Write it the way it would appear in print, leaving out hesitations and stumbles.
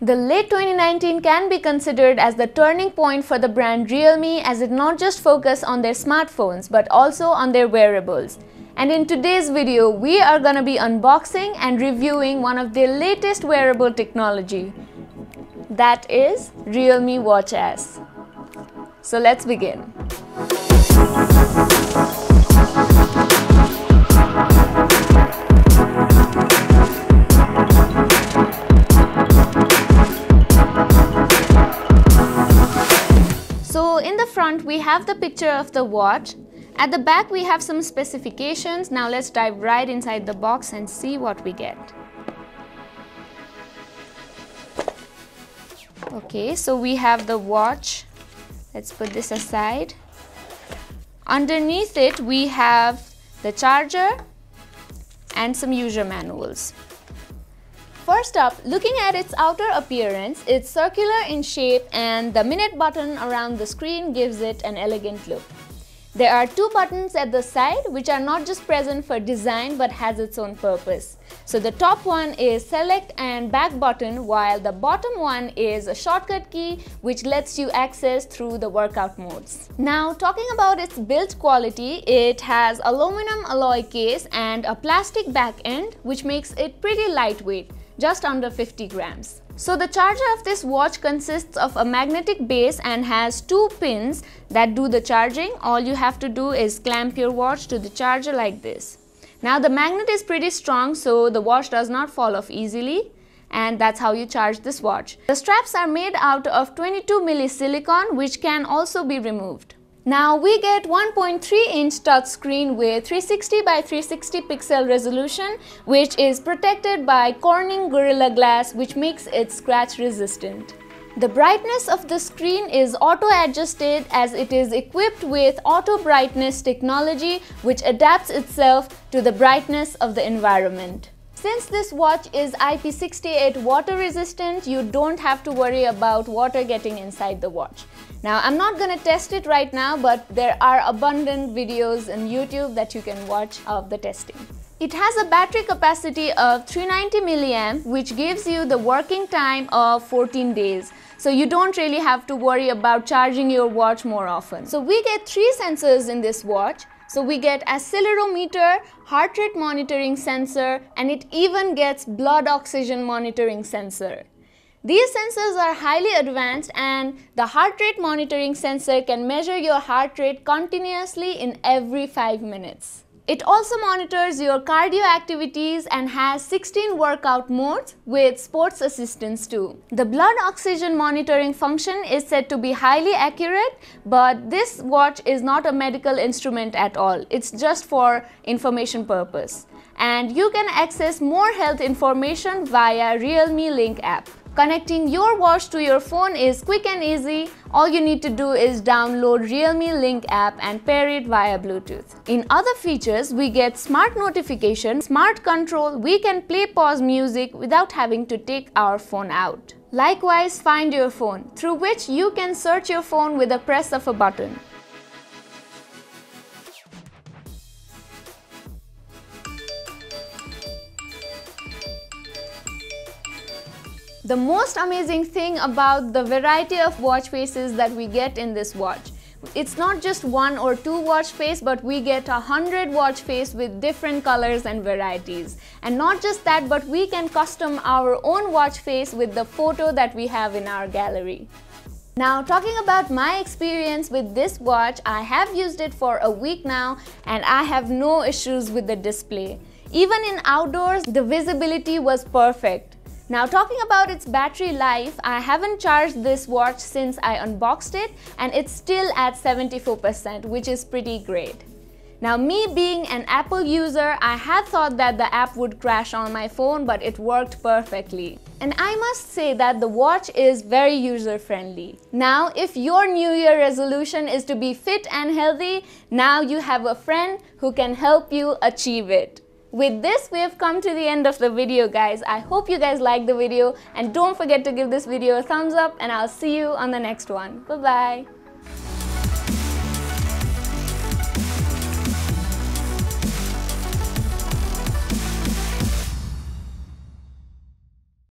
The late 2019 can be considered as the turning point for the brand Realme, as it not just focused on their smartphones but also on their wearables. And in today's video, we are gonna be unboxing and reviewing one of their latest wearable technology. That is Realme Watch S. So let's begin. So in the front we have the picture of the watch. At the back we have some specifications. Now let's dive right inside the box and see what we get. Okay, so we have the watch. Let's put this aside. Underneath it we have the charger and some user manuals. First up, looking at its outer appearance, it's circular in shape and the minute button around the screen gives it an elegant look. There are two buttons at the side which are not just present for design but has its own purpose. So the top one is select and back button, while the bottom one is a shortcut key which lets you access through the workout modes. Now talking about its build quality, it has aluminum alloy case and a plastic back end which makes it pretty lightweight, just under 50 grams. So the charger of this watch consists of a magnetic base and has two pins that do the charging. All you have to do is clamp your watch to the charger like this. Now the magnet is pretty strong, so the watch does not fall off easily, and that's how you charge this watch. The straps are made out of 22 milli silicone which can also be removed. Now we get 1.3-inch touchscreen with 360 by 360 pixel resolution, which is protected by Corning Gorilla Glass, which makes it scratch resistant. The brightness of the screen is auto-adjusted as it is equipped with auto brightness technology which adapts itself to the brightness of the environment. Since this watch is IP68 water resistant, you don't have to worry about water getting inside the watch. Now I'm not gonna test it right now, but there are abundant videos on YouTube that you can watch of the testing. It has a battery capacity of 390 milliamp, which gives you the working time of 14 days. So you don't really have to worry about charging your watch more often. So we get three sensors in this watch. So we get accelerometer, heart rate monitoring sensor, and it even gets blood oxygen monitoring sensor. These sensors are highly advanced, and the heart rate monitoring sensor can measure your heart rate continuously in every 5 minutes. It also monitors your cardio activities and has 16 workout modes with sports assistance too. The blood oxygen monitoring function is said to be highly accurate, but this watch is not a medical instrument at all. It's just for information purpose. And you can access more health information via Realme Link app. Connecting your watch to your phone is quick and easy. All you need to do is download Realme Link app and pair it via Bluetooth. In other features, we get smart notification, smart control. We can play pause music without having to take our phone out. Likewise, find your phone, through which you can search your phone with a press of a button. The most amazing thing about the variety of watch faces that we get in this watch, it's not just one or two watch face, but we get 100 watch face with different colors and varieties. And not just that, but we can custom our own watch face with the photo that we have in our gallery. Now talking about my experience with this watch, I have used it for a week now and I have no issues with the display. Even in outdoors, the visibility was perfect. Now talking about its battery life, I haven't charged this watch since I unboxed it and it's still at 74%, which is pretty great. Now me being an Apple user, I had thought that the app would crash on my phone, but it worked perfectly. And I must say that the watch is very user-friendly. Now if your New Year resolution is to be fit and healthy, now you have a friend who can help you achieve it. With this, we have come to the end of the video, guys. I hope you guys liked the video and don't forget to give this video a thumbs up, and I'll see you on the next one. Bye-bye.